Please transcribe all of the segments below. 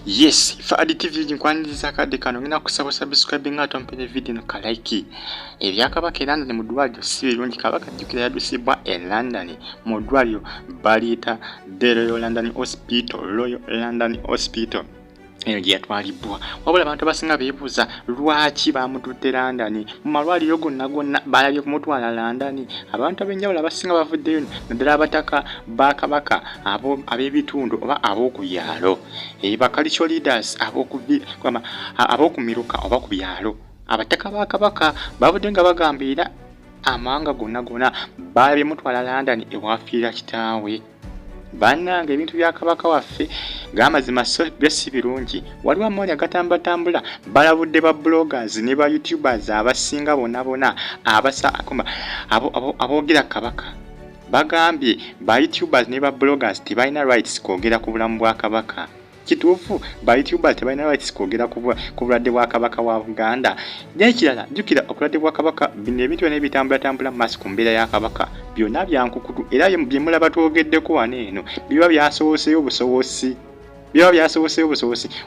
Yes, Fadi TV jinkwaniriza kadde kano ngina kusaba subscribe nga tompere video no like. Ebya Kabaka London mu ddwaliro Sibulungi Kabaka jjukira yadusibwa London mu ddwaliro baliyita Royal London Hospital. Eno gye yatwalibwa. Wabula abantu abasinga beebuuza lwaki bamututte London. Mu malwaliro gonna balabye kumutwala London. Abantu ab'enjawulo abasinga bavuddeyo naddala abataka ba Kabaka ab'ebitundu oba ab'oku byalo. Ba cultural leaders ab'okumiruka oba ku byalo. Abataka ba Kabaka bavudde nga bagambira amawanga gonna balabye mutwala London ewafiira kitaawe. Bannange ebintu bya Kabaka waffe gamazima si birungi. Waliwo amawulire agatambatambula balabudde ba bloggers ne ba youtubers abasinga bonna aboogera Kabaka. Bagambye ba youtubers ne ba bloggers tebalina rights kwogera ku bulamu bwa Kabaka. Kituufu ba youtubers tebalina rights kwogera ku bulwadde bwa Kabaka wa Buganda. N'ekirala jjukira obulwadde bwa Kabaka bino ebintu byonna ebitambula maaso ku mbeera ya Kabaka byonna byankukutu era bye mulaba twogeddeko wano eno biba byasooseyo obusobozi.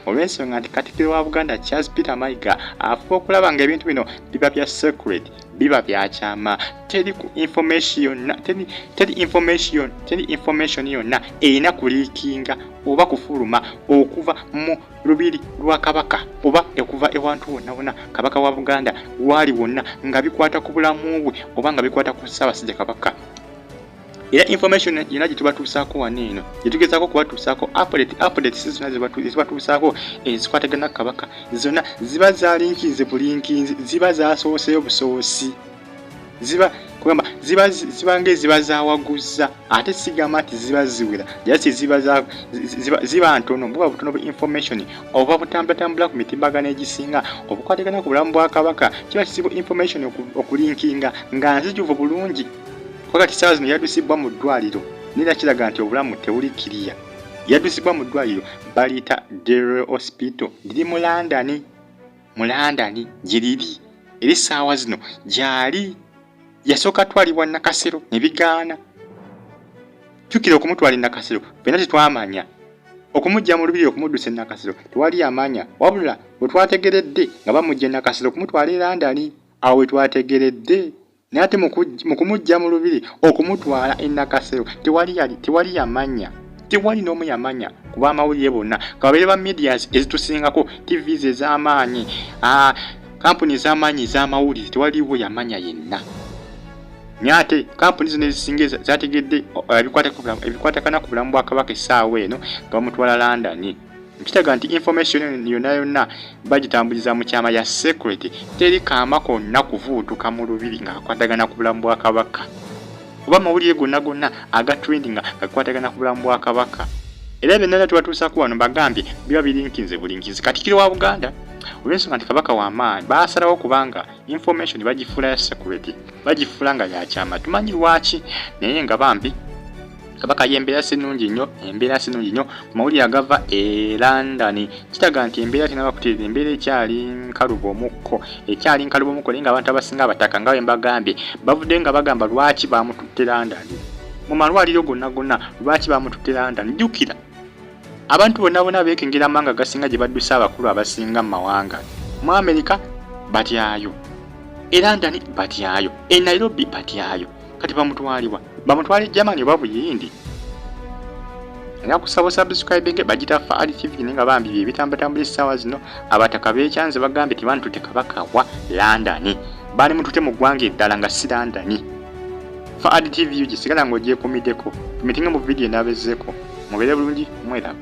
Olw'ensonga nti Katikkiro wa Buganda Charles Peter Mayiga afuba okulaba ng'ebintu bino biba bya secret, biba byakyama. Teri information yonna erina kuliikinga oba kufuluma okuva mu lubiri lwa Kabaka oba okuva ewantu wonna Kabaka wa Buganda wali wonna nga bikwata ku bulamu bwe oba nga bikwata ku Ssaabasajja Kabaka. Era information yonna gye tubatuusaako wano eno gye tugezaako kubatuusaako updates zonna zibatuusaako ezikwatagana Kabaka zonna ziba zalinkinze bulinkinzi, ziba zasooseyo busoosi, ziba ng'eziba zawaguza ate sigamba nti ziba ziwera jasi ziba ntono buba butono bu information oba butambatambula ku mitimbagano egisinga obukwatagana ku bulamu bwa Kabaka kiba kisibu information okulinkinga nga nzijuvu bulungi. Wakati ssaawa zino yadusibwa mu ddwaliro nira kiraga nti obulamu tewulikiriya. Yadusibwa mu ddwaliro baliyita Royal Hospital liri mu London gyeriri eri ssaawa zino gyali yasooka twalibwa Nakasero ne bigaana. Jjukira okumutwala Nakasero fenna tetwamanya okumujja mu lubiri okumuddusa Nakasero tewali amanya wabula bwe twategeredde nga bamujja Nakasero okumutwala e London awo we twategeredde. Nate mu kumujja mu lubiri okumutwala Nakasero tewali yamanya, tewali n'omu yamanya kuba amawulire bonna kababeere ba medias ezitusingako TVs ez'amaanyi kampuni ez'amaanyi ez'amawulire tewaliwo yamanya yenna. Nyate kampuni zino ezisinga zategedde ebikwatagana ku bulamu bwa Kabaka essaawa eno nga bamutwala London. Nkitaga nti information yonna bagitambuliza mu kyama ya secret, teri kaama konna kuvuutuka mu lubiri nga kakwatagana ku bulamu bwa Kabaka oba amawulire gonna agatrendinga gakwatagana ku bulamu bwa Kabaka. Era byonna tubatuusaako wano bagambye biba birinkinze bulinkinzi. Katikkiro wa Buganda olw'ensonga nti Kabaka w'amaanyi baasalawo kubanga information bagifuula ya secret, bagifuula nga yakyama. Tumanyi lwaki naye nga bambi Kabaka embeera si nnungi nnyo ku mawulire agava e London. Kitaga nti embeera tenaba kutereera, embeera ekyali nkalubo omukko naye nga abantu abasinga abataka nga bwe mbagambye bavudde nga bagamba lwaki bamututte London. Mu malwaliro gonna lwaki bamututte London. Jjukira abantu bonna beekengera amawanga gasinga gye baddusa abakulu abasinga mu mawanga. Mu America batyayo, e London batyayo, e Nairobi batyayo. Kati bamutwala Germany oba Buyindi. Era kusaba subscribe bagita Fadi TV nga bambi bye bitambatambula essaawa zino abataka beekyanze bagambye tibantutte Kabaka wa London. Bali mutute mu ggwanga eddala nga si London. Fadi TV gisigala ng'ogyekumiddeko tumitinga mu video enaabezzeko mubeere bulungi mwera.